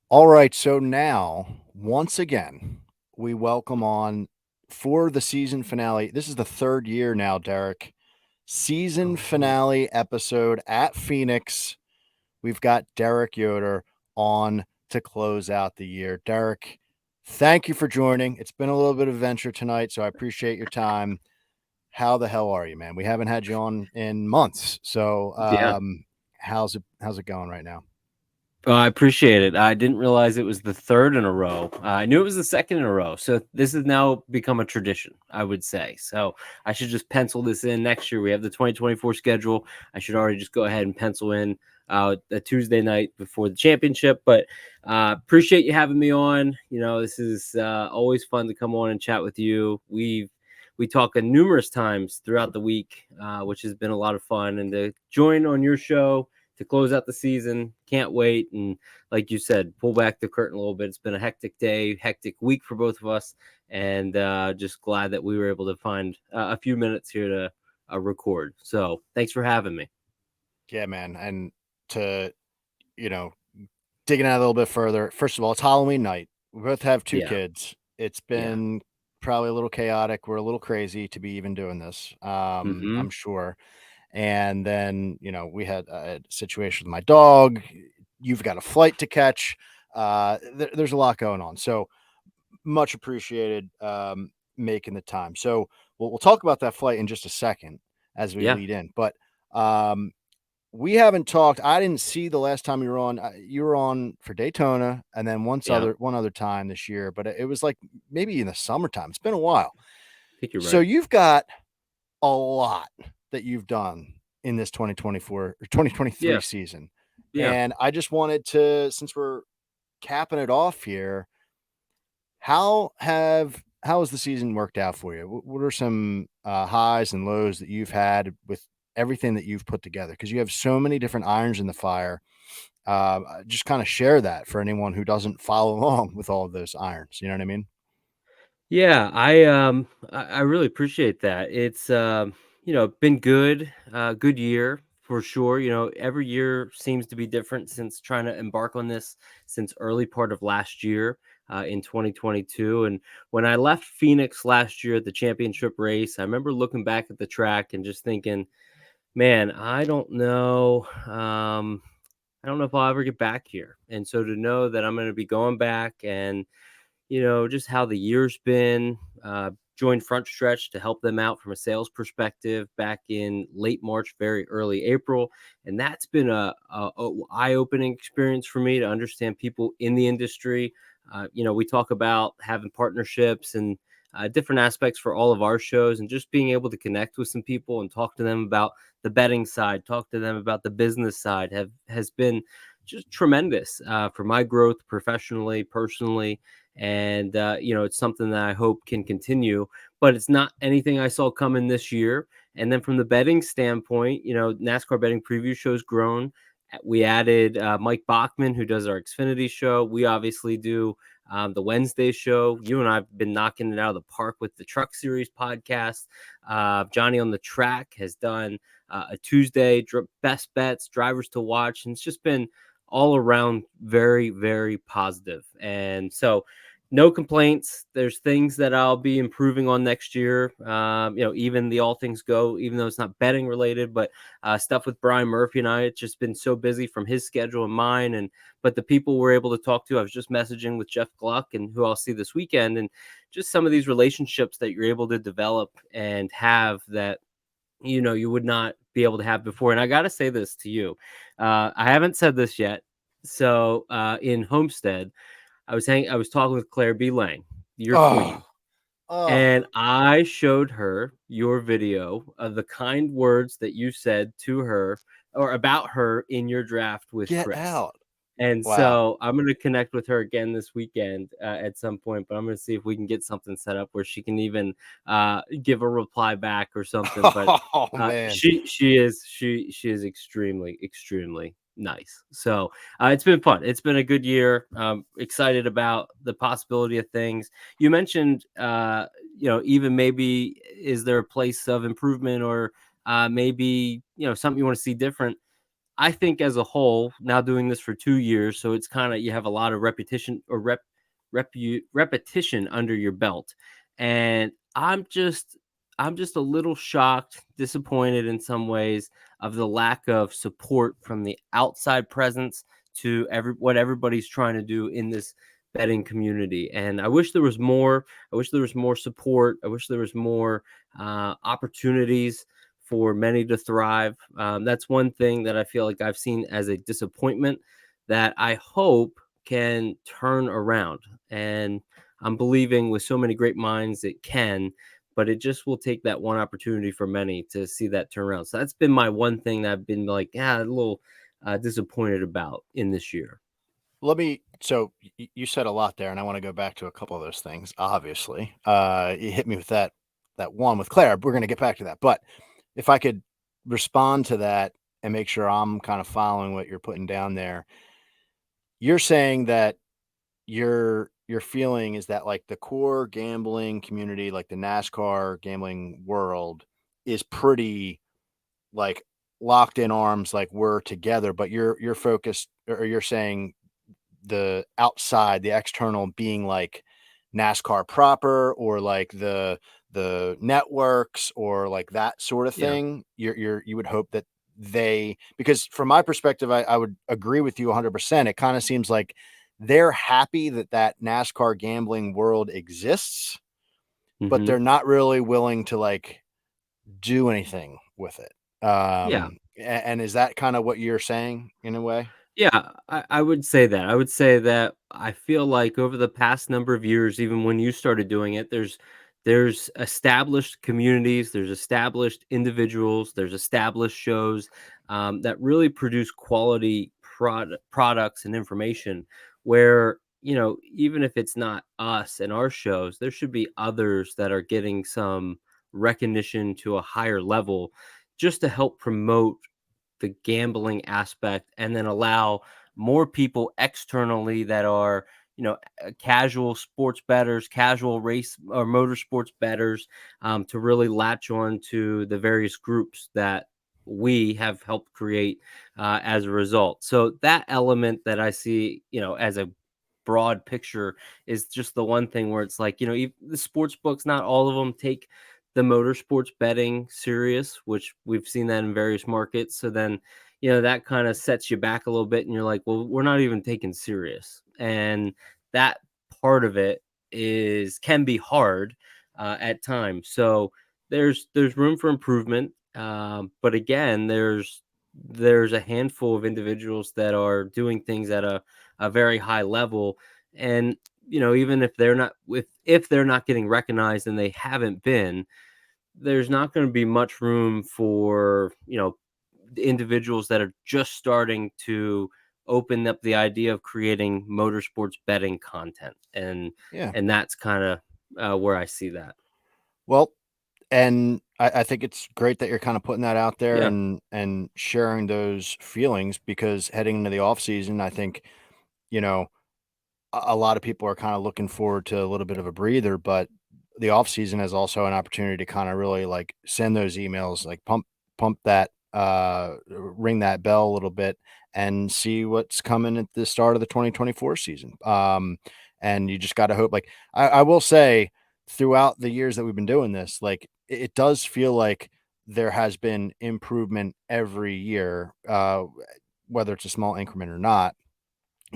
All right, so now, once again, we welcome on for the season finale. This is the third year now, Derek. Season Oh man. finale episode at Phoenix. We've got Derek Yoder on to close out the year. Derek, thank you for joining. It's been a little bit of adventure tonight, so I appreciate your time. How the hell are you, man? We haven't had you on in months. So, Yeah. how's it going right now? I appreciate it. I didn't realize it was the third in a row. I knew it was the second in a row. So this has now become a tradition, I would say. So I should just pencil this in next year. We have the 2024 schedule. I should already just go ahead and pencil in a Tuesday night before the championship. But appreciate you having me on. This is always fun to come on and chat with you. We talk numerous times throughout the week, which has been a lot of fun. And to join on your show to close out the season. Can't wait. And like you said, pull back the curtain a little bit. It's been a hectic day, hectic week for both of us. And just glad that we were able to find a few minutes here to record. So thanks for having me. Yeah, man. And to, you know, digging out a little bit further, first of all, it's Halloween night. We both have two Yeah. kids. It's Yeah. been probably a little chaotic. We're a little crazy to be even doing this. Mm-hmm. I'm sure. And then, we had a situation with my dog. You've got a flight to catch. There's a lot going on. So much appreciated making the time. So we'll talk about that flight in just a second as we Yeah. lead in. But um, we haven't talked. I didn't see the last time you were on. You were on for Daytona, and then Yeah. one other time this year. But it was like maybe in the summertime. It's been a while. I think you're So right. you've got a lot that you've done in this 2024 or 2023 Yeah. season, Yeah. and I just wanted to, since we're capping it off here, how has the season worked out for you? What are some highs and lows that you've had with everything that you've put together? Because you have so many different irons in the fire. Just kind of share that for anyone who doesn't follow along with all of those irons. You know what I mean? Yeah, I really appreciate that. It's been good, good year for sure. Every year seems to be different since trying to embark on this since early part of last year in 2022. And when I left Phoenix last year at the championship race, I remember looking back at the track and just thinking, man, I don't know if I'll ever get back here. And so to know that I'm going to be going back and just how the year's been. Joined Front Stretch to help them out from a sales perspective back in late March, very early April, and that's been a eye-opening experience for me to understand people in the industry. We talk about having partnerships and different aspects for all of our shows, and just being able to connect with some people and talk to them about the betting side, talk to them about the business side, has been just tremendous for my growth professionally, personally, and it's something that I hope can continue. But it's not anything I saw coming this year. And then from the betting standpoint, NASCAR Betting Preview Show's grown. We added Mike Bachman, who does our Xfinity show. We obviously do the Wednesday show. You and I have been knocking it out of the park with the Truck Series podcast. Johnny on the Track has done a Tuesday best bets, drivers to watch, and it's just been all around very, very positive. And so no complaints. There's things that I'll be improving on next year. Even the All Things Go, even though it's not betting related, but stuff with Brian Murphy and I, it's just been so busy from his schedule and mine. But the people we're able to talk to, I was just messaging with Jeff Gluck and who I'll see this weekend, and just some of these relationships that you're able to develop and have that you would not be able to have before. And I got to say this to you, I haven't said this yet. So in Homestead, I was talking with Claire B. Lang, your Oh, queen, oh, and I showed her your video of the kind words that you said to her or about her in your draft with get Chris. out! And Wow. so I'm going to connect with her again this weekend at some point, but I'm going to see if we can get something set up where she can even give a reply back or something. But Oh man. she is extremely nice. So it's been fun. It's been a good year. Excited about the possibility of things. You mentioned, even maybe is there a place of improvement or maybe something you want to see different. I think as a whole, now doing this for 2 years, so it's kind of, you have a lot of repetition under your belt, and I'm just a little shocked, disappointed in some ways of the lack of support from the outside presence to what everybody's trying to do in this betting community. And I wish there was more. I wish there was more support. I wish there was more opportunities for many to thrive. That's one thing that I feel like I've seen as a disappointment that I hope can turn around. And I'm believing with so many great minds it can, but it just will take that one opportunity for many to see that turn around. So that's been my one thing that I've been like, a little disappointed about in this year. So you said a lot there, and I want to go back to a couple of those things. Obviously, you hit me with that one with Claire. We're going to get back to that, but if I could respond to that and make sure I'm kind of following what you're putting down there, you're saying that your feeling is that like the core gambling community, like the NASCAR gambling world, is pretty like locked in arms, like we're together, but you're focused, or you're saying the outside, the external being like NASCAR proper, or like the networks, or like that sort of Yeah. thing. You would hope that because from my perspective, I would agree with you 100%. It kind of seems like they're happy that NASCAR gambling world exists, but Hmm. they're not really willing to like do anything with it. Yeah. And is that kind of what you're saying in a way? Yeah, I would say that. I would say that I feel like over the past number of years, even when you started doing it, there's established communities, there's established individuals, there's established shows that really produce quality products and information. Where, even if it's not us and our shows, there should be others that are getting some recognition to a higher level, just to help promote the gambling aspect, and then allow more people externally that are, casual sports bettors, casual race or motorsports bettors, to really latch on to the various groups that we have helped create as a result. So that element that I see, as a broad picture, is just the one thing where it's like, the sports books, not all of them take the motorsports betting serious, which we've seen that in various markets. So then, that kind of sets you back a little bit, and you're like, well, we're not even taken serious. And that part of it can be hard at times. So there's room for improvement. But again, there's a handful of individuals that are doing things at a very high level. And, even if they're not getting recognized, and they haven't been, there's not going to be much room for, the individuals that are just starting to open up the idea of creating motorsports betting content. Yeah. And that's kind of where I see that. Well, and I think it's great that you're kind of putting that out there Yeah. and sharing those feelings, because heading into the off season, I think, you know, a lot of people are kind of looking forward to a little bit of a breather, but the off season is also an opportunity to kind of really like send those emails, like pump that, ring that bell a little bit, and see what's coming at the start of the 2024 season. And you just got to hope, like, I will say, throughout the years that we've been doing this, like it does feel like there has been improvement every year, whether it's a small increment or not,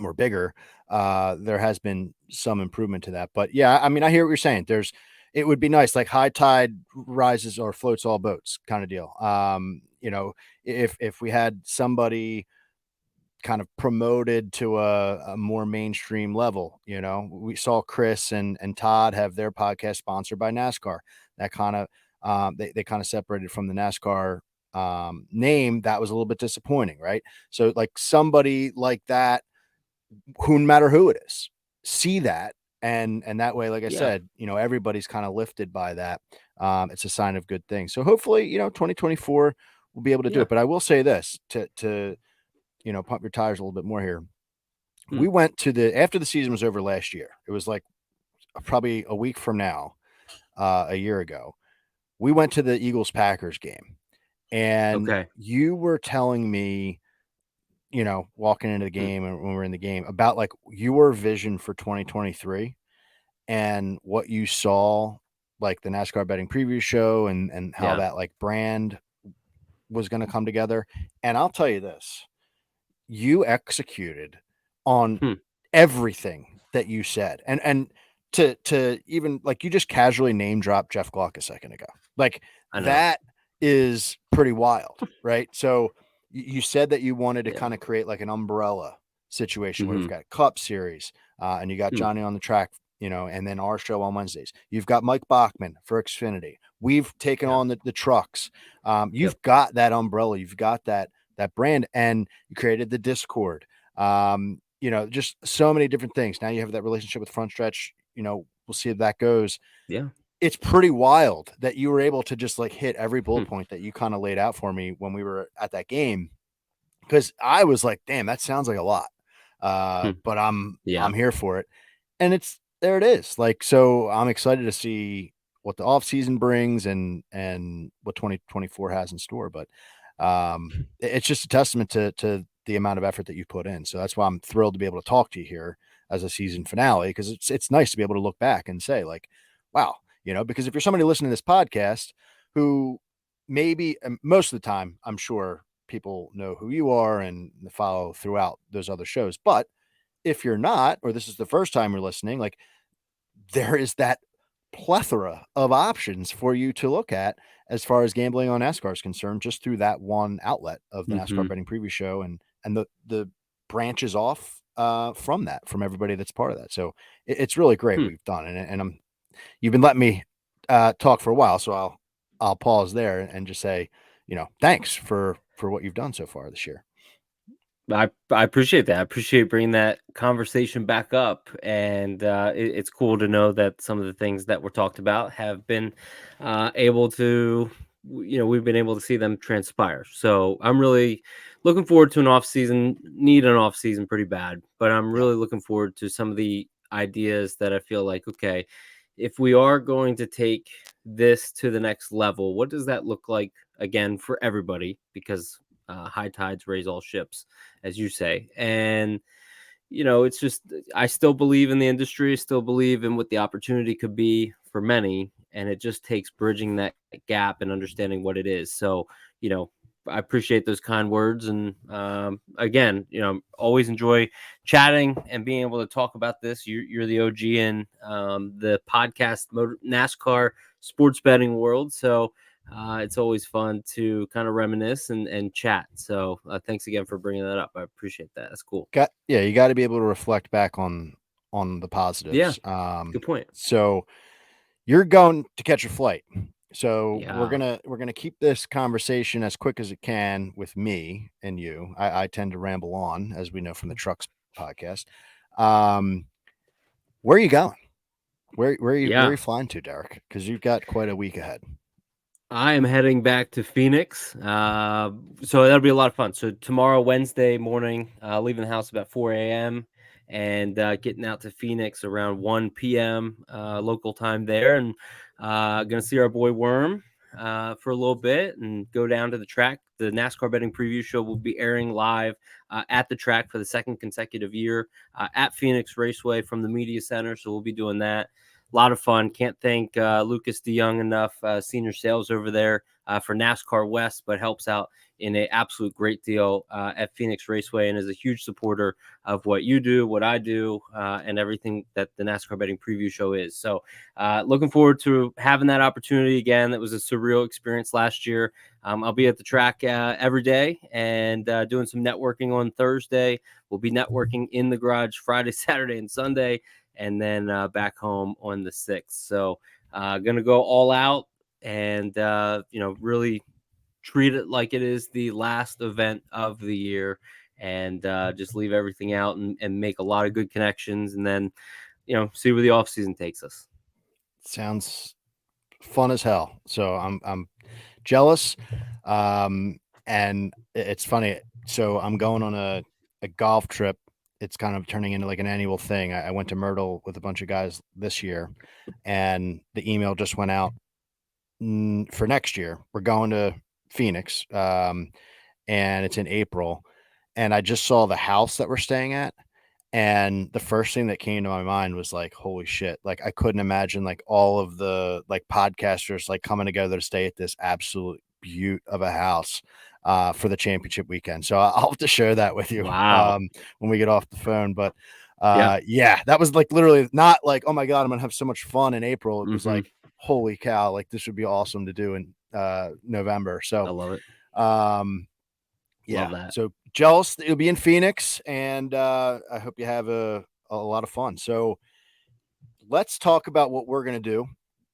or bigger. There has been some improvement to that. But yeah, I mean, I hear what you're saying. It would be nice, like high tide rises or floats all boats kind of deal. If we had somebody kind of promoted to a more mainstream level, we saw Chris and Todd have their podcast sponsored by NASCAR. That kind of, they kind of separated from the NASCAR name. That was a little bit disappointing, right? So like somebody like that, who, no matter who it is, see that, and that way, like I Yeah. said, everybody's kind of lifted by that. It's a sign of good things. So hopefully, 2024 we'll be able to do Yeah. it. But I will say this to pump your tires a little bit more here. Hmm. We went to after the season was over last year. It was like probably a week from now, a year ago. We went to the Eagles Packers game, and Okay. you were telling me walking into the Hmm. game and when we're in the game about like your vision for 2023 and what you saw, like the NASCAR Betting Preview Show and how Yeah. that like brand was going to come together. And I'll tell you this, you executed on Hmm. everything that you said. And to even like you just casually name dropped Jeff Gluck a second ago. Like I know. that is pretty wild, right? So you said that you wanted to Yeah. kind of create like an umbrella situation where we've Hmm. got Cup Series, and you got Hmm. Johnny on the track, and then our show on Wednesdays. You've got Mike Bachman for Xfinity. We've taken Yeah. on the trucks. Yep. You've got that umbrella. You've got that brand, and you created the Discord. Just so many different things. Now you have that relationship with Front Stretch. We'll see if that goes. Yeah. It's pretty wild that you were able to just like hit every bullet Hmm. point that you kind of laid out for me when we were at that game. Because I was like, damn, that sounds like a lot. Hmm. But I'm Yeah. here for it. And there it is. Like, so I'm excited to see what the off season brings and what 2024 has in store. But it's just a testament to the amount of effort that you put in. So that's why I'm thrilled to be able to talk to you here as a season finale, because it's nice to be able to look back and say like, wow, because if you're somebody listening to this podcast who maybe most of the time, I'm sure people know who you are and follow throughout those other shows. But if you're not, or this is the first time you're listening, like there is that plethora of options for you to look at as far as gambling on NASCAR is concerned, just through that one outlet of the NASCAR Hmm. Betting Preview Show and the branches off from everybody that's part of that. So it's really great Hmm. what you've done, and you've been letting me talk for a while, so I'll pause there and just say, thanks for what you've done so far this year. I appreciate that. I appreciate bringing that conversation back up, and it's cool to know that some of the things that were talked about have been able to, we've been able to see them transpire. So I'm really looking forward to an off season. Need an off season pretty bad, but I'm Yeah. really looking forward to some of the ideas that I feel like, okay, if we are going to take this to the next level, what does that look like again for everybody? Because high tides raise all ships, as you say. And, it's just, I still believe in the industry, still believe in what the opportunity could be for many. And it just takes bridging that gap and understanding what it is. So, I appreciate those kind words. And again, always enjoy chatting and being able to talk about this. You're the OG in the podcast NASCAR sports betting world. So, it's always fun to kind of reminisce and chat. So thanks again for bringing that up. I appreciate that. That's cool. You got to be able to reflect back on the Yeah, positives. good point. So you're going to catch a flight. So we're Yeah, gonna we're gonna keep this conversation as quick as it can with me and you. I tend to ramble on, as we know from the Trucks podcast. Um, where are you going? Where are you yeah. flying to, Derek? Because you've got quite a week ahead. I am heading back to Phoenix. So that'll be a lot of fun. So tomorrow, Wednesday morning, leaving the house about 4 a.m. and getting out to Phoenix around 1 p.m. Local time there. And going to see our boy Worm for a little bit and go down to the track. The NASCAR Betting Preview Show will be airing live at the track for the second consecutive year at Phoenix Raceway from the Media Center. So we'll be doing that. A lot of fun. Can't thank Lucas DeYoung enough, senior sales over there for NASCAR West, but helps out in an absolute great deal at Phoenix Raceway and is a huge supporter of what you do, what I do, and everything that the NASCAR Betting Preview Show is. So looking forward to having that opportunity again. That was a surreal experience last year. I'll be at the track every day and doing some networking on Thursday. We'll be networking in the garage Friday, Saturday, and Sunday, and then back home on the 6th. So going to go all out and, really treat it like it is the last event of the year and just leave everything out and make a lot of good connections and then, see where the off season takes us. Sounds fun as hell. So I'm jealous. And it's funny. So I'm going on a golf trip. It's kind of turning into like an annual thing. I went to Myrtle with a bunch of guys this year, and the email just went out for next year. We're going to Phoenix, and it's in April. and I just saw the house that we're staying at. And the first thing that came to my mind was like, holy shit. Like I couldn't imagine like all of the like podcasters like coming together to stay at this absolute beaut of a house for the championship weekend. So I'll have to share that with you Wow. when we get off the phone. But Yeah. yeah, that was like literally not like, oh my God, I'm gonna have so much fun in April. It was Mm-hmm. like, holy cow, like this would be awesome to do in November. So I love it. um Love yeah. that. So jealous that you'll be in Phoenix, and I hope you have a lot of fun. So let's talk about what we're gonna do.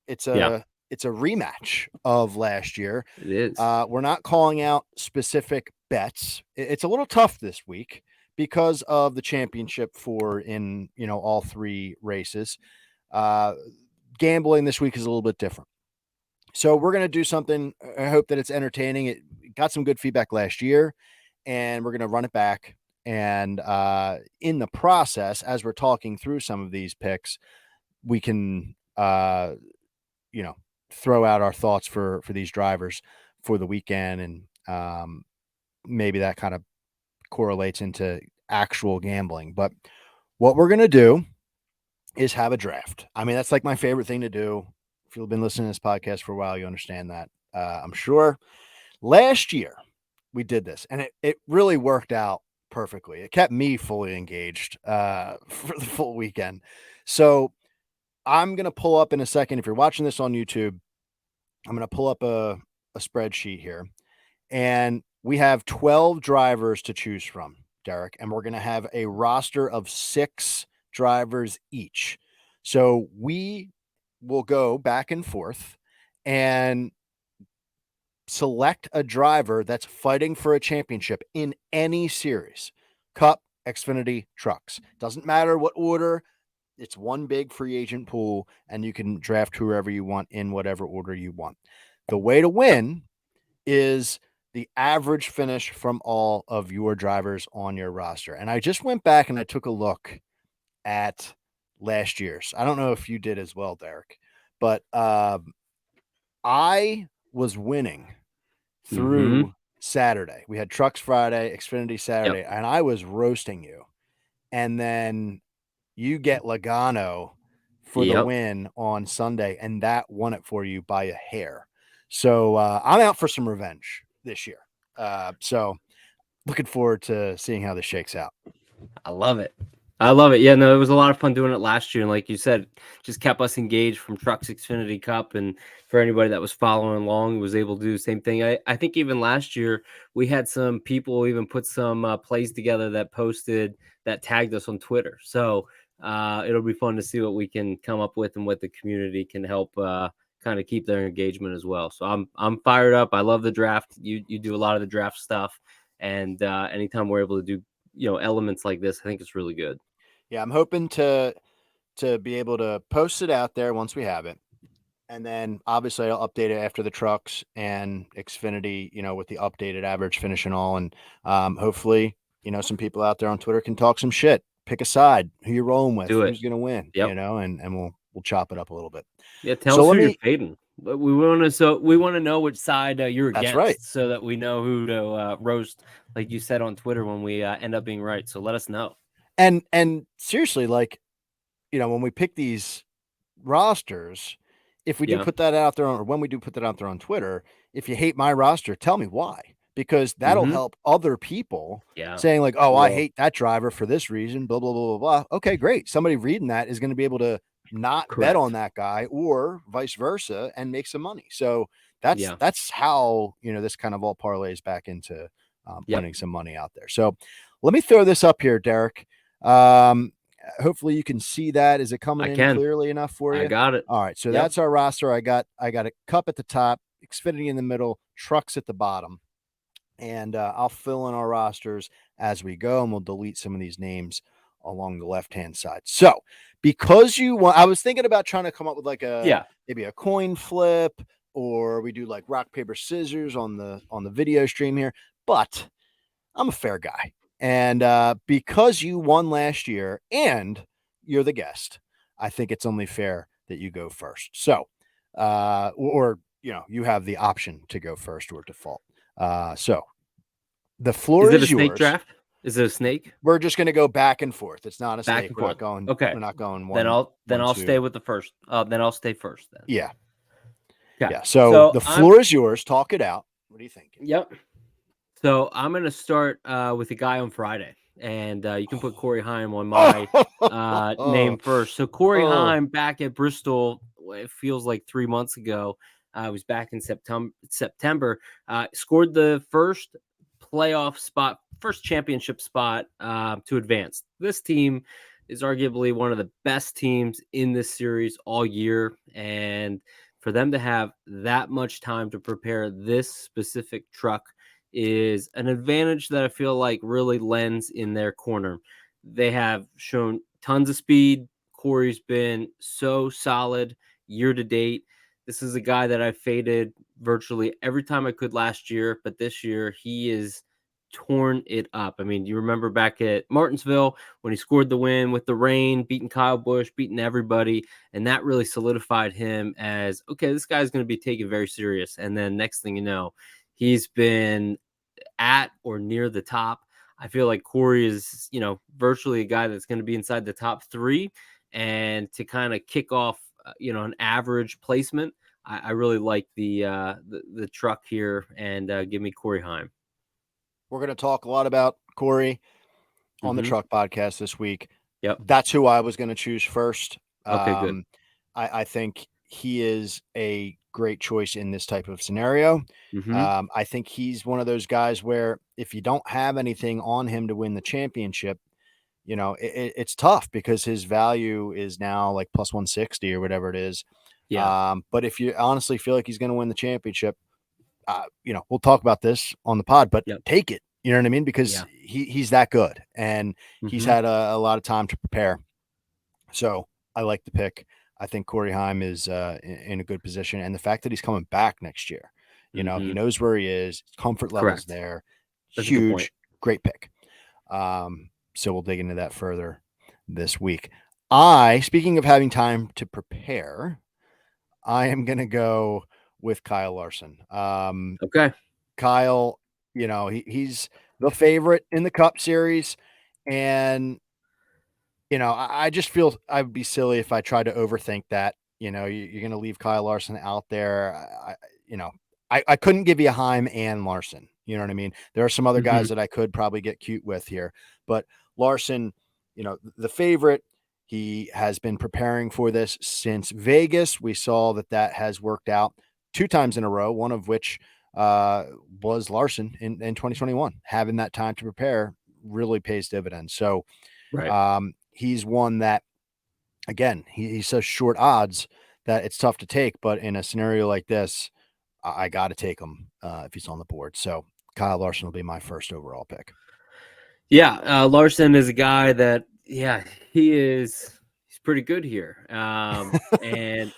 It's Yeah, a rematch of last year. it is. We're not calling out specific bets. It's a little tough this week because of the championship for in all three races. Uh, Gambling this week is a little bit different. So we're gonna do something. I hope that it's entertaining. It got some good feedback last year, and we're gonna run it back. And in the process, as we're talking through some of these picks, we can you know throw out our thoughts for these drivers for the weekend, and maybe that kind of correlates into actual gambling. But what we're gonna do is have a draft. I mean, that's like my favorite thing to do. If you've been listening to this podcast for a while, you understand that. I'm sure. Last year we did this, and it really worked out perfectly. It kept me fully engaged for the full weekend. So I'm gonna pull up in a second. If you're watching this on YouTube, I'm gonna pull up a spreadsheet here, and we have 12 drivers to choose from, Derek, and we're gonna have a roster of 6 drivers each. So we will go back and forth and select a driver that's fighting for a championship in any series, Cup, Xfinity, Trucks. Doesn't matter what order. It's one big free agent pool, and you can draft whoever you want in whatever order you want. The way to Yep. win is the average finish from all of your drivers on your roster. And I just went back and I took a look at last year's. I don't know if you did as well, Derek, but I was winning Mm-hmm. through Saturday. We had Trucks Friday, Xfinity Yep. Saturday, and I was roasting you. And then you get Logano for the Yep. win on Sunday, and that won it for you by a hair. So I'm out for some revenge this year. So looking forward to seeing how this shakes out. I love it. I love it. Yeah, no, it was a lot of fun doing it last year. And like you said, just kept us engaged from Trucks Xfinity Cup. And for anybody that was following along, was able to do the same thing. I think even last year, we had some people even put some plays together that posted, that tagged us on Twitter. So it'll be fun to see what we can come up with and what the community can help kind of keep their engagement as well. So I'm fired up. I love the draft. You do a lot of the draft stuff. And anytime we're able to do elements like this, I think it's really good. Yeah, I'm hoping to be able to post it out there once we have it. And then obviously I'll update it after the Trucks and Xfinity, with the updated average finish and all. And hopefully, some people out there on Twitter can talk some shit, pick a side, who you're rolling with, Do it. who's going to win, Yep. And we'll chop it up a little bit. Yeah, tell So us let who you're me, fading. But we want to know which side you're that's right. against, so that we know who to roast, like you said on Twitter, when we end up being right. So let us know. And seriously, like, when we pick these rosters, if we do Yeah. put that out there or when we do put that out there on Twitter, if you hate my roster, tell me why, because that'll Mm-hmm. help other people Yeah. saying like, oh, It I will. hate that driver for this reason, blah, blah, blah, blah, blah. Okay, great. Somebody reading that is going to be able to not bet on Correct. that guy or vice versa and make some money. So that's, Yeah. that's how, this kind of all parlays back into Yep. winning some money out there. So let me throw this up here, Derek. Um, Hopefully you can see that. Is it coming I in can. clearly enough for I you? got it. All right, so Yep. that's our roster. I got a Cup at the top, Xfinity in the middle, Trucks at the bottom, and I'll fill in our rosters as we go, and we'll delete some of these names along the left hand side. So, because you want, I was thinking about trying to come up with like Yeah. maybe a coin flip, or we do like rock paper scissors on the video stream here, but I'm a fair guy. And because you won last year and you're the guest, I think it's only fair that you go first. So, or you have the option to go first or default. So the Is floor it a is snake yours. draft? Is it a snake? We're just going to go back and forth. It's not a Back snake. and We're not forth. going. Okay. We're not going Then one, I'll two. stay with the first. Then I'll stay first then. Yeah. Okay. Yeah. So So the floor is yours. Talk it out. What are you thinking? Yep. So I'm gonna start with a guy on Friday, and you can put Corey Heim on my name first. So Corey Heim back at Bristol. It feels like 3 months ago. I was back in September. Scored the first playoff spot, first championship spot to advance. This team is arguably one of the best teams in this series all year, and for them to have that much time to prepare this specific truck is an advantage that I feel like really lends in their corner. They have shown tons of speed. Corey's been so solid year to date. This is a guy that I faded virtually every time I could last year, but this year he is torn it up. I mean, you remember back at Martinsville when he scored the win with the rain, beating Kyle Busch, beating everybody, and that really solidified him as, okay, this guy's going to be taken very serious. And then next thing you know, he's been at or near the top. I feel like Corey is, virtually a guy that's going to be inside the top 3. And to kind of kick off, an average placement, I really like the truck here, and give me Corey Heim. We're going to talk a lot about Corey on the Truck Podcast this week. Yep. That's who I was going to choose first. Okay, good. I think he is a great choice in this type of scenario. I think he's one of those guys where if you don't have anything on him to win the championship, it's tough because his value is now like plus 160 or whatever it is. Yeah. But if you honestly feel like he's going to win the championship, we'll talk about this on the pod, but take it. You know what I mean? Because he's that good, and he's had a lot of time to prepare. So I like the pick. I think Corey Heim is in a good position, and the fact that he's coming back next year, he knows where he is. Comfort levels there. That's huge, great pick. So we'll dig into that further this week. Speaking of having time to prepare, I am going to go with Kyle Larson. Okay. Kyle, he's the favorite in the Cup Series, and I just feel I would be silly if I tried to overthink that. You're going to leave Kyle Larson out there. I couldn't give you a Heim and Larson. You know what I mean? There are some other guys that I could probably get cute with here, but Larson, the favorite. He has been preparing for this since Vegas. We saw that has worked out 2 times in a row, one of which was Larson in 2021. Having that time to prepare really pays dividends. So he's one that, again, he's such short odds that it's tough to take. But in a scenario like this, I got to take him if he's on the board. So Kyle Larson will be my first overall pick. Yeah, Larson is a guy that, he's pretty good here. And,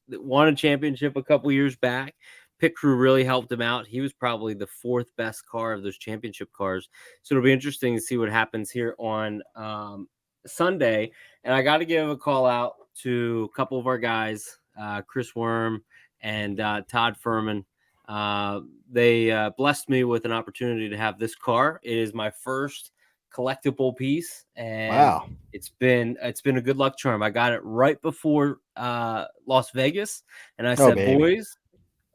won a championship a couple years back. Pit crew really helped him out. He was probably the 4th best car of those championship cars. So it'll be interesting to see what happens here on Sunday. And I got to give a call out to a couple of our guys, Chris Worm and Todd Furman. They blessed me with an opportunity to have this car. It is my first collectible piece, and it's been a good luck charm. I got it right before Las Vegas, and I said, boys,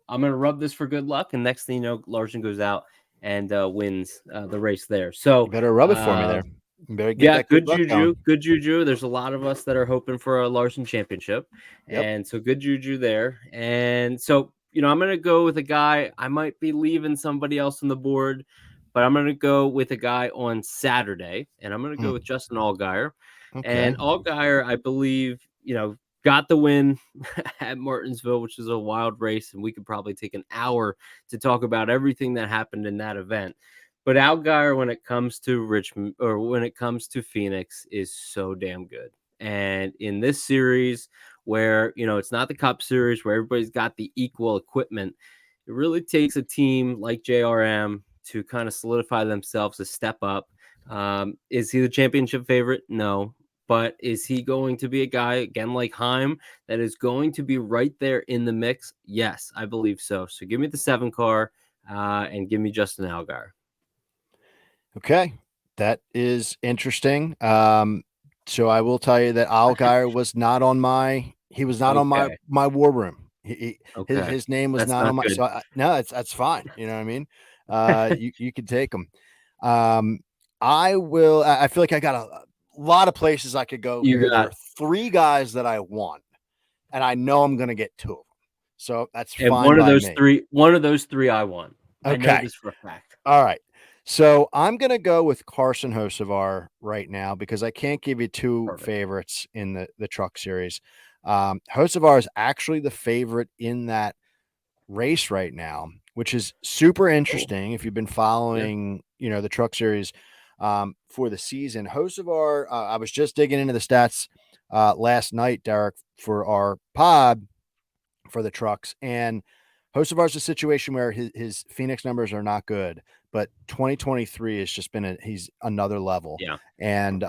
I'm gonna rub this for good luck. And next thing you know, Larson goes out and wins the race there. So you better rub it for me there. You better get that good juju. Good juju. There's a lot of us that are hoping for a Larson championship, and so good juju there. And so I'm going to go with a guy. I might be leaving somebody else on the board, but I'm going to go with a guy on Saturday, and I'm going to go with Justin Allgaier. Okay. And Allgaier, I believe, got the win at Martinsville, which is a wild race, and we could probably take an hour to talk about everything that happened in that event. But Allgaier, when it comes to Richmond or when it comes to Phoenix, is so damn good. And in this series, where it's not the Cup Series where everybody's got the equal equipment, it really takes a team like JRM to kind of solidify themselves a step up. Is he the championship favorite? No. But is he going to be a guy, again, like Heim, that is going to be right there in the mix? Yes, I believe so. So give me the 7 car and give me Justin Allgaier. Okay. That is interesting. So I will tell you that Allgaier was not on my. He was not on Okay. my war room. Okay. His name was That's not not on my. good. So no, that's fine. You know what I mean? You can take him. Um, I will. I feel like I got a lot of places I could go You here. There got are three guys that I want, and I know I'm going to get two of them. So that's and fine by me. one of those three I won. I know Okay. this for a fact. All right. So I'm going to go with Carson Hocevar right now because I can't give you two Perfect. favorites in the truck series. Hocevar is actually the favorite in that race right now, which is super Oh, interesting. If you've been yeah. following, the truck series for the season, Hocevar, I was just digging into the stats last night, Derek, for our pod for the trucks. And Hocevar's a situation where his Phoenix numbers are not good, but 2023 has just been he's another level. Yeah. And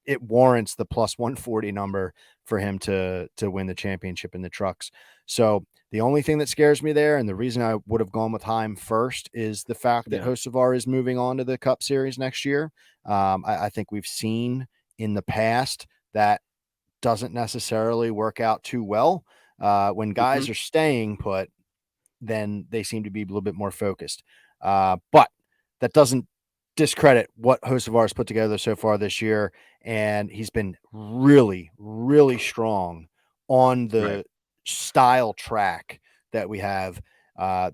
it warrants the plus 140 number for him to win the championship in the trucks. So the only thing that scares me there, and the reason I would have gone with Heim first, is the fact that Yeah. Hocevar is moving on to the Cup Series next year. I think we've seen in the past that doesn't necessarily work out too well. When Mhm. guys are staying put, then they seem to be a little bit more focused. But that doesn't discredit what Hocevar has put together so far this year. And he's been really, really strong on Right. the style track that we have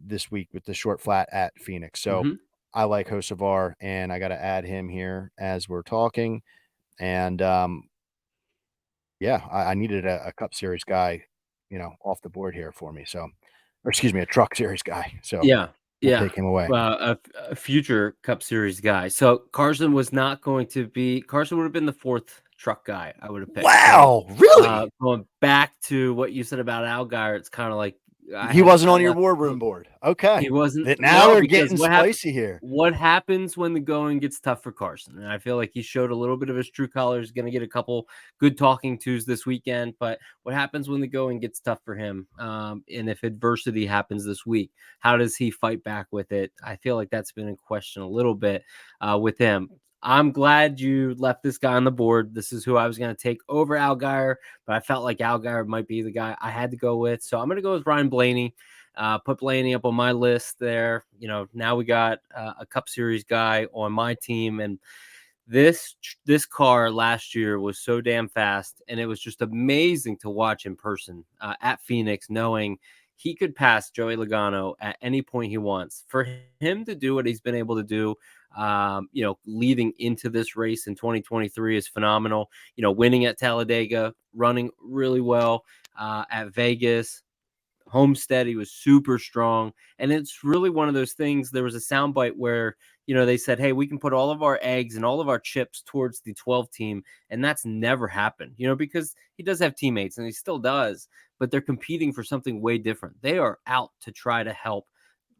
this week with the short flat at Phoenix. So Mhm. I like Hocevar, and I got to add him here as we're talking. And yeah, I needed a Cup Series guy, off the board here for me. So, or excuse me, a Truck Series guy. So Yeah. we'll Yeah. take him away. A future Cup Series guy. So Carson was not going to be. Carson would have been the fourth truck guy I would have picked. So, Wow, really? going back to what you said about Algar, it's kind of like He wasn't I on your left. war room board. Okay, He wasn't that now no, we're because getting spicy here. what happens when the going gets tough for Carson? And I feel like he showed a little bit of his true colors, gonna get a couple good talking tos this weekend, but what happens when the going gets tough for him? And if adversity happens this week, how does he fight back with it? I feel like that's been in question a little bit with him. I'm glad you left this guy on the board. This is who I was going to take over Algier, but I felt like Algier might be the guy I had to go with. So I'm going to go with Ryan Blaney. Put Blaney up on my list there. Now we got a Cup Series guy on my team, and this car last year was so damn fast, and it was just amazing to watch in person at Phoenix, knowing he could pass Joey Logano at any point he wants. For him to do what he's been able to do, leading into this race in 2023 is phenomenal. Winning at Talladega, running really well at Vegas. Homestead, he was super strong. And it's really one of those things. There was a soundbite where, they said, hey, we can put all of our eggs and all of our chips towards the 12 team. And that's never happened, because he does have teammates and he still does, but they're competing for something way different. They are out to try to help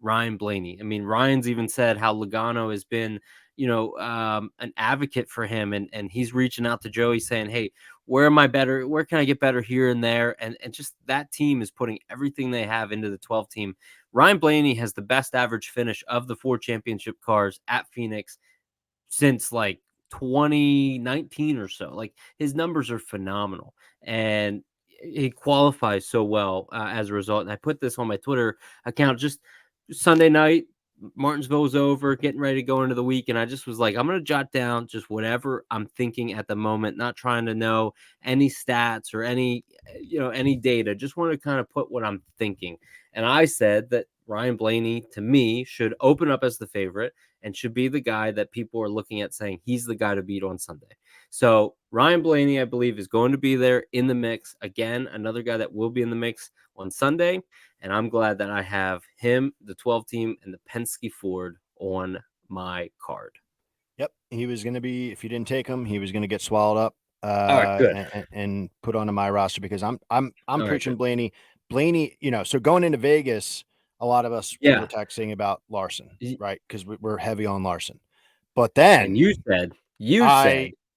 Ryan Blaney. I mean, Ryan's even said how Logano has been, an advocate for him, and he's reaching out to Joey saying, "Hey, where am I better? Where can I get better here and there?" And just that team is putting everything they have into the 12 team. Ryan Blaney has the best average finish of the 4 championship cars at Phoenix since like 2019 or so. Like his numbers are phenomenal, and he qualifies so well as a result. And I put this on my Twitter account just Sunday night. Martinsville was over, getting ready to go into the week, and I just was like, I'm going to jot down just whatever I'm thinking at the moment, not trying to know any stats or any data. Just want to kind of put what I'm thinking. And I said that Ryan Blaney, to me, should open up as the favorite and should be the guy that people are looking at saying he's the guy to beat on Sunday. So Ryan Blaney, I believe, is going to be there in the mix. Again, another guy that will be in the mix on Sunday. And I'm glad that I have him, the 12 team, and the Penske Ford on my card. Yep, he was going to be. If you didn't take him, he was going to get swallowed up All right, good. and put onto my roster because I'm All right, preaching good. Blaney. Blaney, so going into Vegas, a lot of us we were Yeah. texting about Larson, Y- right? Because we're heavy on Larson. But And then you said,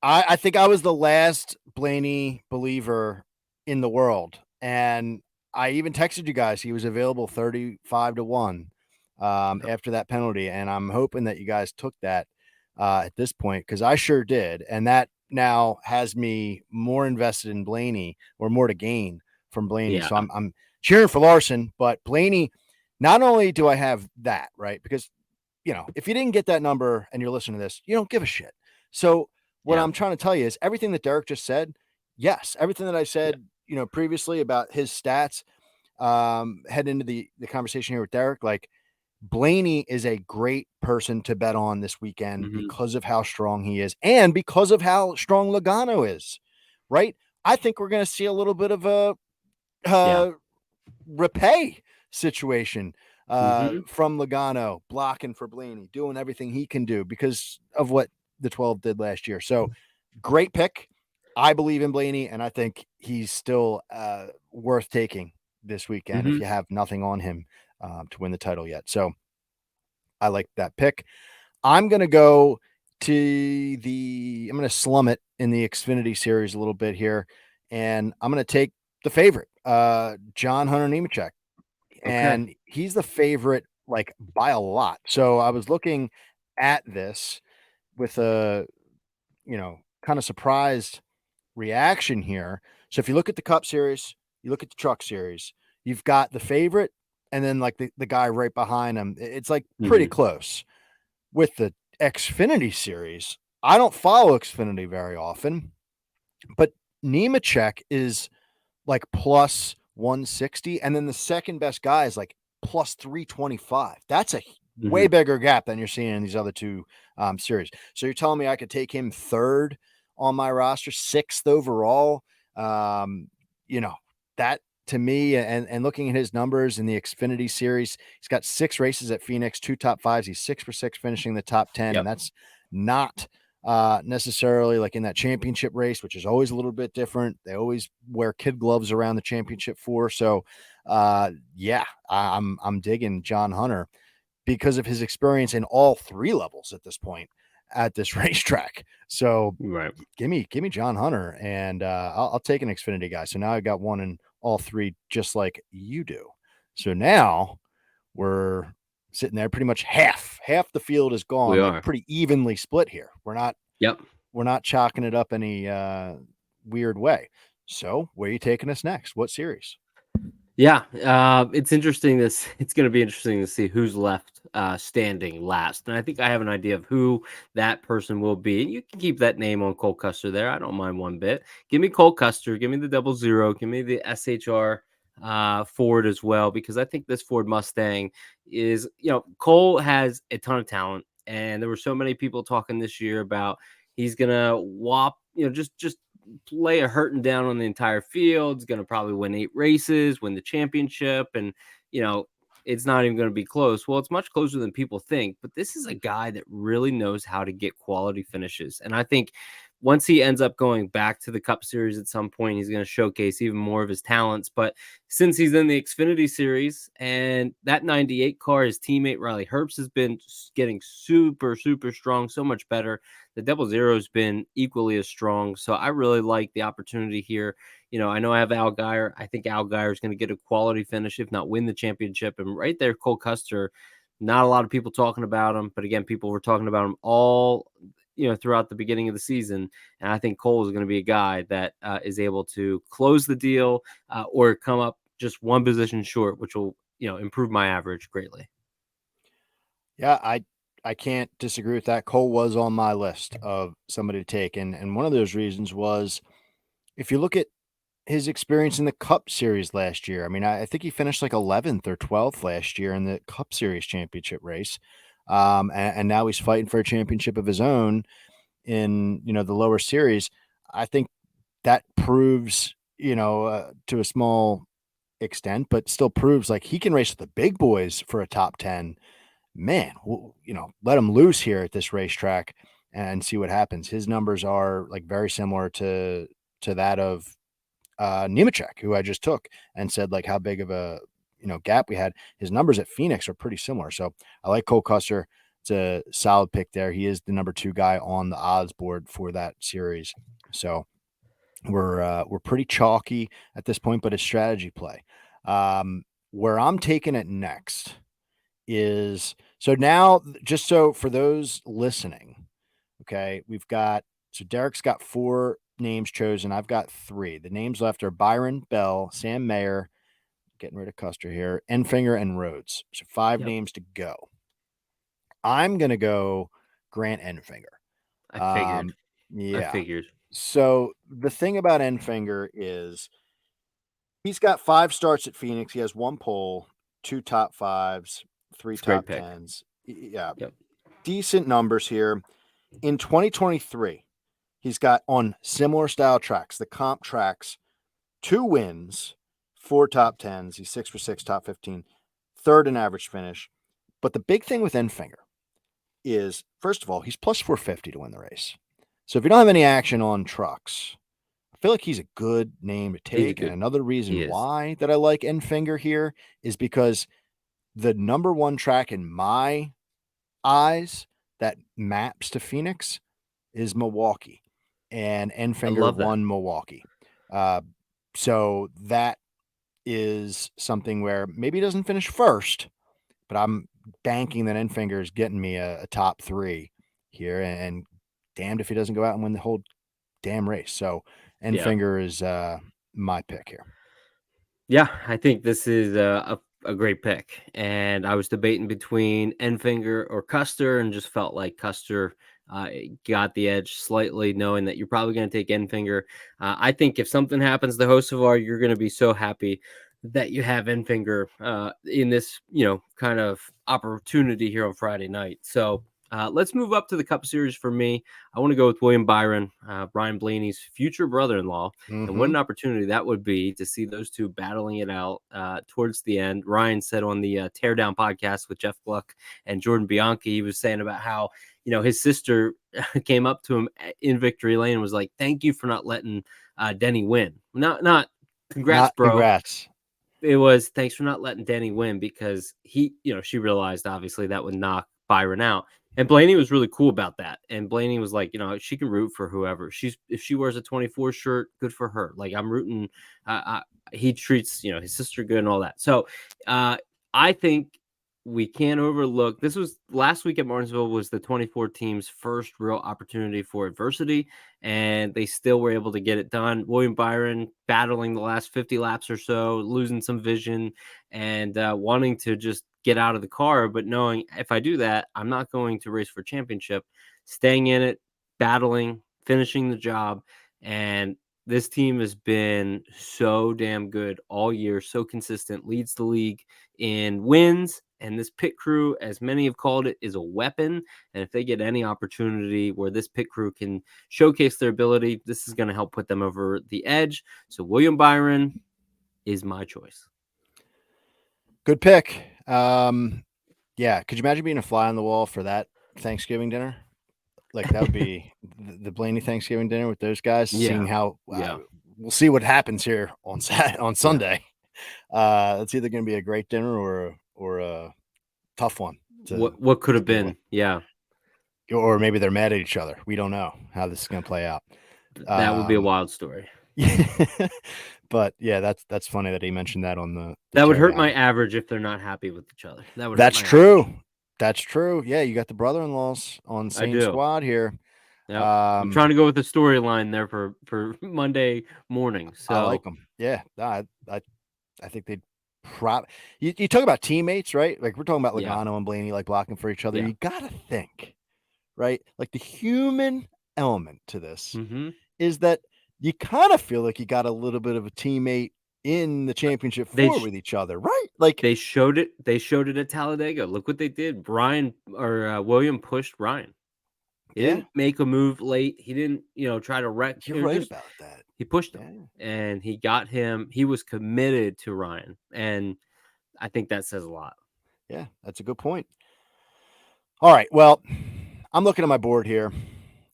I think I was the last Blaney believer in the world, and I even texted you guys. He was available 35 to 1. after that penalty. And I'm hoping that you guys took that at this point, because I sure did. And that now has me more invested in Blaney, or more to gain from Blaney. Yeah. So I'm cheering for Larson, but Blaney, not only do I have that, right? Because, if you didn't get that number and you're listening to this, you don't give a shit. So what Yeah. I'm trying to tell you is everything that Derek just said. Yes. Everything that I Yeah. said, previously about his stats, head into the conversation here with Derek, like, Blaney is a great person to bet on this weekend Hmm. because of how strong he is and because of how strong Logano is, right? I think we're going to see a little bit of a Yeah. repay situation Hmm. from Logano, blocking for Blaney, doing everything he can do because of what the 12 did last year. So great pick. I believe in Blaney, and I think he's still worth taking this weekend if Hmm. you have nothing on him to win the title yet. So I like that pick. I'm going to go I'm going to slum it in the Xfinity series a little bit here, and I'm going to take the favorite, John Hunter Nemechek, Okay. and he's the favorite like by a lot. So I was looking at this with a, kind of surprised reaction here. So if you look at the Cup series, you look at the Truck series, you've got the favorite and then like the guy right behind him. It's like pretty Hmm. close. With the Xfinity series, I don't follow Xfinity very often, but Nemechek is like plus 160, and then the second best guy is like plus 325. That's a way Hmm. bigger gap than you're seeing in these other two series. So you're telling me I could take him third on my roster, sixth overall. Um, you know, that to me, and looking at his numbers in the Xfinity series, he's got 6 races at Phoenix, 2 top 5s. He's 6 for 6 finishing the top 10, and Yep. that's not necessarily like in that championship race, which is always a little bit different. They always wear kid gloves around the championship for. So, yeah, I'm digging John Hunter because of his experience in all 3 levels at this point at this racetrack. So, Right. give me John Hunter, and I'll take an Xfinity guy. So now I got one in all 3, just like you do. So now we're sitting there pretty much half the field is We gone, like are. pretty evenly split here. Yep. We're not chalking it up any weird way. So where are you taking us next? What series? Yeah, it's interesting. It's going to be interesting to see who's left standing last, and I think I have an idea of who that person will be. And you can keep that name on Cole Custer there. I don't mind one bit. Give me Cole Custer. Give me the 00. Give me the SHR Ford as well, because I think this Ford Mustang is, Cole has a ton of talent, and there were so many people talking this year about he's gonna whop, just lay a hurting down on the entire field. He's going to probably win 8 races, win the championship, and you know it's not even going to be close. Well, it's much closer than people think. But this is a guy that really knows how to get quality finishes, and I think once he ends up going back to the Cup Series at some point, he's going to showcase even more of his talents. But since he's in the Xfinity Series and that 98 car, his teammate Riley Herbst has been getting super, super strong, so much better. The 00 has been equally as strong. So I really like the opportunity here. I know I have Al Geyer. I think Al Geyer is going to get a quality finish, if not win the championship. And right there, Cole Custer, not a lot of people talking about him. But again, people were talking about him all, throughout the beginning of the season. And I think Cole is going to be a guy that is able to close the deal or come up just one position short, which will, improve my average greatly. Yeah, I can't disagree with that. Cole was on my list of somebody to take, and one of those reasons was if you look at his experience in the Cup Series last year. I mean, I think he finished like 11th or 12th last year in the Cup Series championship race, and now he's fighting for a championship of his own in the lower series. I think that proves to a small extent, but still proves like he can race with the big boys for a top 10. Man, let him loose here at this racetrack and see what happens. His numbers are like very similar to that of Nemechek, who I just took and said like how big of a gap we had. His numbers at Phoenix are pretty similar. So I like Cole Custer. It's a solid pick there. He is the number 2 guy on the odds board for that series. So we're pretty chalky at this point, but it's strategy play. Where I'm taking it next is so now, just so for those listening, okay, so Derek's got 4 names chosen. I've got 3. The names left are Byron, Bell, Sam Mayer, getting rid of Custer here, Enfinger, and Rhodes. So 5 Yep. names to go. I'm going to go Grant Enfinger. I figured. I Yeah. figured. So the thing about Enfinger is he's got 5 starts at Phoenix. He has 1 pole, 2 top 5s, 3 It's a great top pick. 10s. Yeah. Yep. Decent numbers here. In 2023, he's got on similar style tracks, the comp tracks, 2 wins, 4 top 10s. He's 6 for 6, top 15, third in average finish. But the big thing with Enfinger is, first of all, he's plus 450 to win the race. So if you don't have any action on trucks, I feel like he's a good name to He's a take. And good. another He reason is. why that I like Enfinger here is because the number 1 track in my eyes that maps to Phoenix is Milwaukee, and I Enfinger love that. won Milwaukee. Uh, so that is something where maybe he doesn't finish first, but I'm banking that Enfinger is getting me a top 3 here, and damned if he doesn't go out and win the whole damn race. So Yeah. Enfinger is my pick here. Yeah, I think this is a great pick. And I was debating between Enfinger or Custer and just felt like Custer got the edge slightly, knowing that you're probably going to take Enfinger. I think if something happens to Hocevar, you're going to be so happy that you have Enfinger in this, kind of opportunity here on Friday night. So let's move up to the Cup Series for me. I want to go with William Byron, Brian Blaney's future brother-in-law. And what Mm-hmm. an opportunity that would be to see those two battling it out towards the end. Ryan said on the Teardown podcast with Jeff Gluck and Jordan Bianchi, he was saying about how, his sister came up to him in victory lane and was like, "Thank you for not letting Denny win." Not congrats, Not bro. congrats. It was thanks for not letting Denny win, because she realized obviously that would knock Byron out. And Blaney was really cool about that. And Blaney was like, she can root for whoever. If she wears a 24 shirt, good for her. Like, I'm rooting. He treats, his sister good and all that. So I think we can't overlook, this was last week at Martinsville, was the 24 team's first real opportunity for adversity, and they still were able to get it done. William Byron battling the last 50 laps or so, losing some vision, and wanting to just get out of the car, but knowing, if I do that, I'm not going to race for championship. Staying in it, battling, finishing the job. And this team has been so damn good all year, so consistent, leads the league in wins. And this pit crew, as many have called it, is a weapon. And if they get any opportunity where this pit crew can showcase their ability, this is going to help put them over the edge. So William Byron is my choice. Good pick. Yeah. Could you imagine being a fly on the wall for that Thanksgiving dinner? Like, that would be the Blaney Thanksgiving dinner with those guys. Seeing Yeah. how Yeah. we'll see what happens here on Yeah. Sunday. It's either going to be a great dinner or a tough one What could to have deal with, been? Yeah. or maybe they're mad at each other. We don't know how this is going to play out. That would be a wild story. Yeah, but yeah, that's funny that he mentioned that on the That would hurt teardown. my average if they're not happy with each other. That would hurt That's my average. true. That's true. Yeah, you got the brother-in-laws on the I same do. squad here. Yep. I'm trying to go with the storyline there for Monday morning. I like So them. Yeah, I think they'd probably. You talk about teammates, right? Like, we're talking about yeah. Logano and Blaney, like, blocking for each other. Yeah. You gotta think, right? Like, the human element to this Mm-hmm. is that you kind of feel like you got a little bit of a teammate in the championship They four with each other, right? Like, they showed it. They showed it at Talladega. Look what they did. Brian or William pushed Ryan. He yeah, didn't make a move late. He didn't, try to wreck. you're Or right just about that. he pushed him, Yeah, and he got him. He was committed to Ryan, and I think that says a lot. yeah, that's a good point. All right, well, I'm looking at my board here,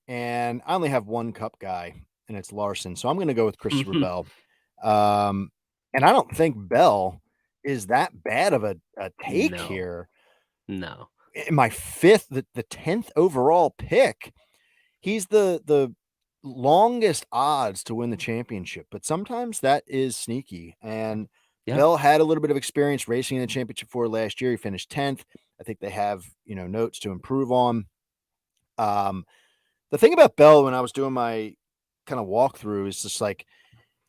and I only have one Cup guy, and it's Larson. So I'm going to go with Christopher Bell. And I don't think Bell is that bad of a take No, here. no. In my fifth, the 10th overall pick, he's the longest odds to win the championship, but sometimes that is sneaky. And Yeah. Bell had a little bit of experience racing in the championship for last year. He finished 10th. I think they have, notes to improve on. Um, the thing about Bell when I was doing my kind of walkthrough is just like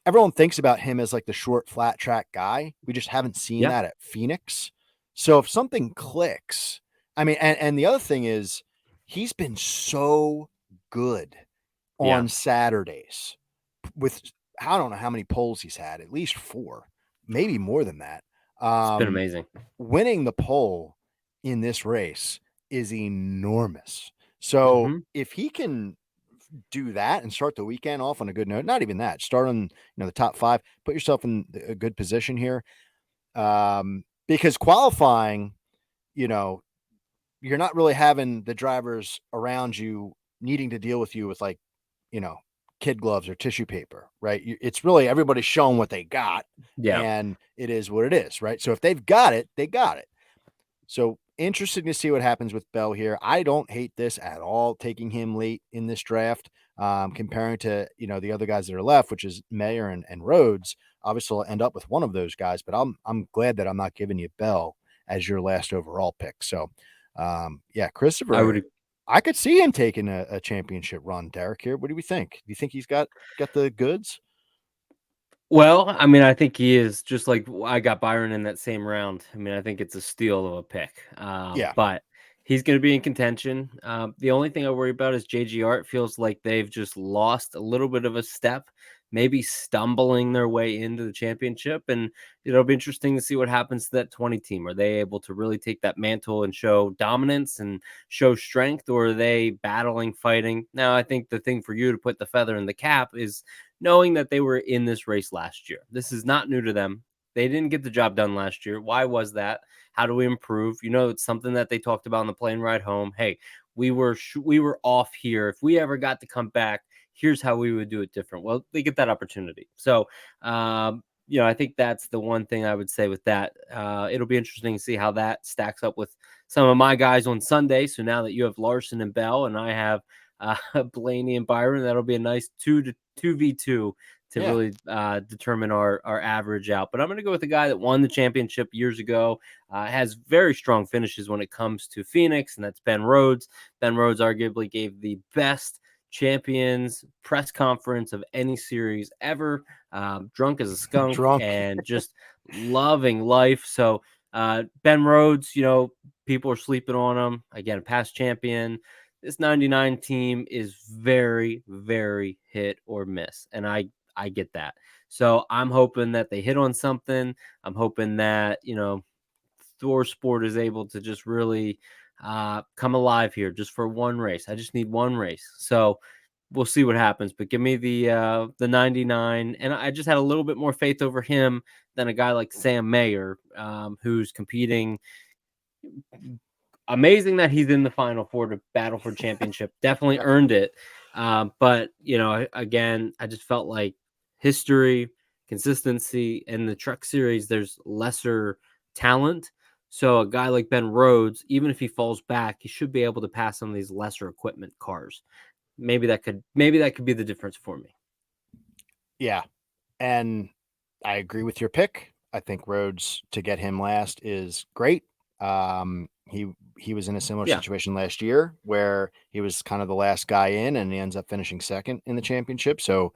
everyone thinks about him as like the short, flat track guy. We just haven't seen Yeah. that at Phoenix. So if something clicks, I mean, and the other thing is he's been so good Yeah. on Saturdays with I don't know how many poles he's had, at least 4, maybe more than that. It's been Um, amazing. Winning the pole in this race is enormous. So Hmm. if he can do that and start the weekend off on a good note, not even that, start on the top 5, put yourself in a good position here. Because qualifying, you know, you're not really having the drivers around you needing to deal with you with like, you know, kid gloves or tissue paper, right? It's really everybody's showing what they got, Yeah. and it is what it is, right? So if they've got it, they got it. So interesting to see what happens with Bell here. I don't hate this at all, taking him late in this draft, comparing to the other guys that are left, which is Mayer and Rhodes. Obviously, I'll end up with one of those guys, but I'm glad that I'm not giving you Bell as your last overall pick. So, yeah, I Christopher, would I could see him taking a championship run. Derek here. What do we think? Do you think he's got the goods? Well, I mean, I think he is just like I got Byron in that same round. I mean, I think it's a steal of a pick. Yeah, But he's going to be in contention. The only thing I worry about is JGR. It feels like they've just lost a little bit of a step, maybe stumbling their way into the championship. And it'll be interesting to see what happens to that 20 team. Are they able to really take that mantle and show dominance and show strength, or are they battling, fighting? Now, I think the thing for you to put the feather in the cap is knowing that they were in this race last year. This is not new to them. They didn't get the job done last year. Why was that? How do we improve? It's something that they talked about on the plane ride home. Hey, we were off here. If we ever got to come back, here's how we would do it different. Well, they get that opportunity. So, I think that's the one thing I would say with that. It'll be interesting to see how that stacks up with some of my guys on Sunday. So now that you have Larson and Bell, and I have Blaney and Byron, that'll be a nice 2v2 to yeah, really determine our average out. But I'm going to go with the guy that won the championship years ago, has very strong finishes when it comes to Phoenix, and that's Ben Rhodes. Ben Rhodes arguably gave the best champions press conference of any series ever, drunk as a skunk drunk. and just loving life. So Ben Rhodes, people are sleeping on him. Again, a past champion. This 99 team is very, very hit or miss. And I get that. So I'm hoping that they hit on something. I'm hoping that, Thor Sport is able to just really come alive here just for one race. I just need one race. So we'll see what happens. But give me the 99. And I just had a little bit more faith over him than a guy like Sam Mayer, who's competing. Amazing that he's in the final four to battle for championship. Definitely Yep. earned it. But again, I just felt like history, consistency, and the Truck Series, there's lesser talent. So a guy like Ben Rhodes, even if he falls back, he should be able to pass some of these lesser equipment cars. Maybe that could be the difference for me. Yeah, and I agree with your pick. I think Rhodes to get him last is great. He was in a similar Yeah. situation last year where he was kind of the last guy in, and he ends up finishing second in the championship. So,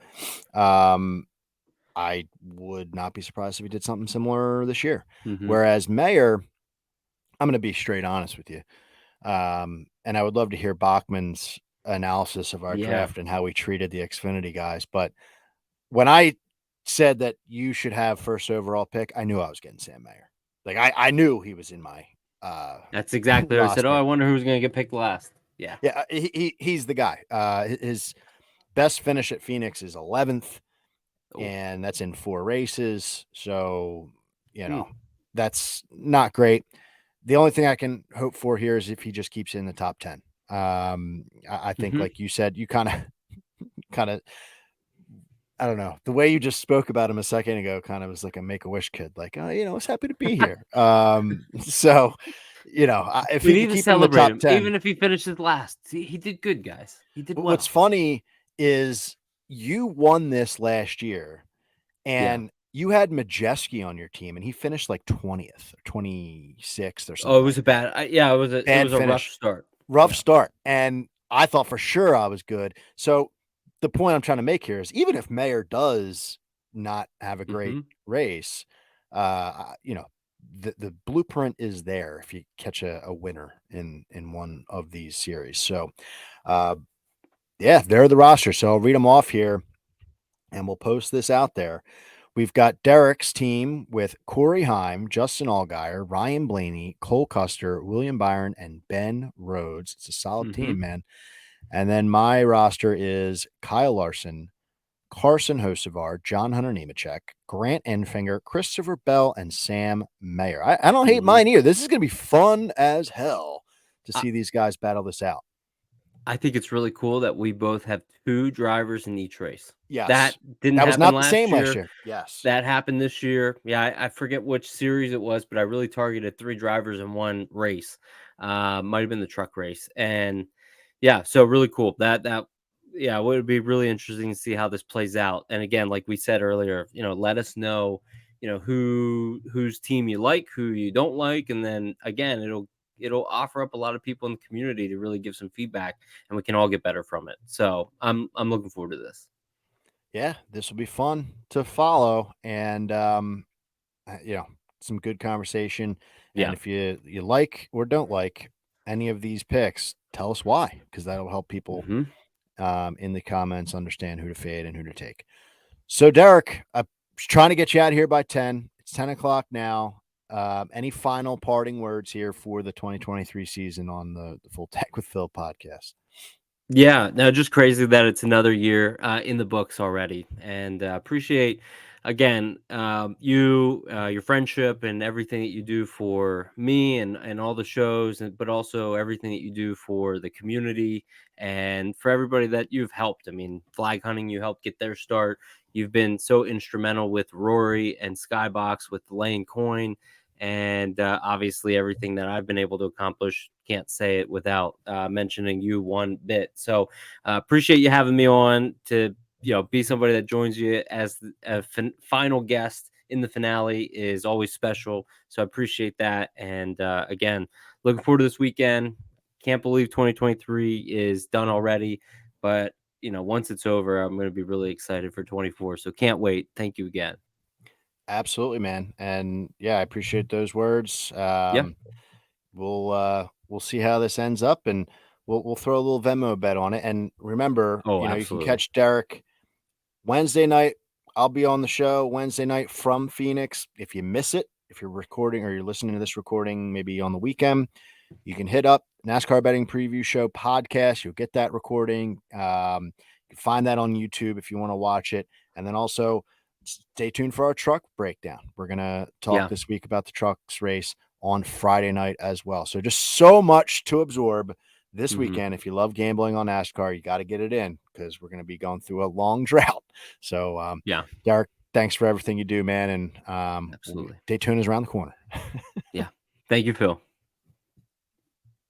I would not be surprised if he did something similar this year. Mm-hmm. Whereas Mayer, I'm going to be straight honest with you, and I would love to hear Bachman's analysis of our Yeah. draft and how we treated the Xfinity guys, but when I said that you should have first overall pick, I knew I was getting Sam Mayer. Like I knew he was in my That's exactly what I said. Oh, roster. I wonder who's going to get picked last. Yeah. Yeah, he's the guy. His best finish at Phoenix is 11th, Oh. and that's in 4 races. So Hmm. that's not great. The only thing I can hope for here is if he just keeps in the top 10. I think, Mm-hmm. like you said, you kind of I don't know. The way you just spoke about him a second ago kind of was like a Make-A-Wish kid, like, oh, I was happy to be here. So, if We he need could to keep it in the celebrate top him, 10, even if he finishes last. He did good, guys. He did what's well. funny is you won this last year Yeah. and you had Majeski on your team, and he finished like 20th or 26th or Oh, it something was like a that. bad. Yeah, it Bad was a rough finish, start. rough Yeah. start, and I thought for sure I was good. So the point I'm trying to make here is even if Mayer does not have a great Mm-hmm. race, the blueprint is there if you catch a winner in one of these series. So uh, yeah, they're the roster. So I'll read them off here, and we'll post this out there. We've got Derek's team with Corey Heim, Justin Allgaier, Ryan Blaney, Cole Custer, William Byron, and Ben Rhodes. It's a solid Mm-hmm. team, man. And then my roster is Kyle Larson, Carson Hocevar, John Hunter Nemechek, Grant Enfinger, Christopher Bell, and Sam Mayer. I don't hate Mm-hmm. mine either. This is going to be fun as hell to see these guys battle this out. I think it's really cool that we both have 2 drivers in each race. That Yes. didn't That was happen not the last same last year. year. Yes. That happened this year. Yeah, I forget which series it was, but I really targeted 3 drivers in one race. Might have been the truck race. And yeah, so really cool. That yeah, it would be really interesting to see how this plays out. And again, like we said earlier, let us know, whose team you like, who you don't like, and then again, it'll offer up a lot of people in the community to really give some feedback, and we can all get better from it. So I'm looking forward to this. Yeah, this will be fun to follow, and some good conversation. And Yeah. if you like or don't like any of these picks, tell us why, because that'll help people Hmm. in the comments understand who to fade and who to take. So, Derek, I'm trying to get you out of here by 10. It's 10 o'clock now. Any final parting words here for the 2023 season on the Full Tech with Phil podcast? Yeah, no, just crazy that it's another year in the books already, and appreciate again your friendship and everything that you do for me and all the shows, but also everything that you do for the community and for everybody that you've helped. I mean, flag hunting, you helped get their start. You've been so instrumental with Rory and Skybox with laying coin, and obviously everything that I've been able to accomplish, can't say it without mentioning you one bit. So appreciate you having me on to be somebody that joins you as a final guest in the finale is always special. So I appreciate that, and again, looking forward to this weekend. Can't believe 2023 is done already, but once it's over, I'm going to be really excited for 24. So can't wait. Thank you again. Absolutely, man. And yeah, I appreciate those words. Yeah. We'll see how this ends up, and we'll throw a little Venmo bet on it. And remember, Oh, you can absolutely. catch Derek Wednesday night. I'll be on the show Wednesday night from Phoenix. If you miss it, if you're recording or you're listening to this recording maybe on the weekend, you can hit up NASCAR Betting Preview Show podcast. You'll get that recording. You can find that on YouTube if you want to watch it. And then also stay tuned for our truck breakdown. We're going to talk Yeah. this week about the trucks race on Friday night as well. So just so much to absorb this Hmm. weekend. If you love gambling on NASCAR, you got to get it in because we're going to be going through a long drought. So, Yeah. Derek, thanks for everything you do, man. And Absolutely. Daytona is around the corner. Yeah. Thank you, Phil.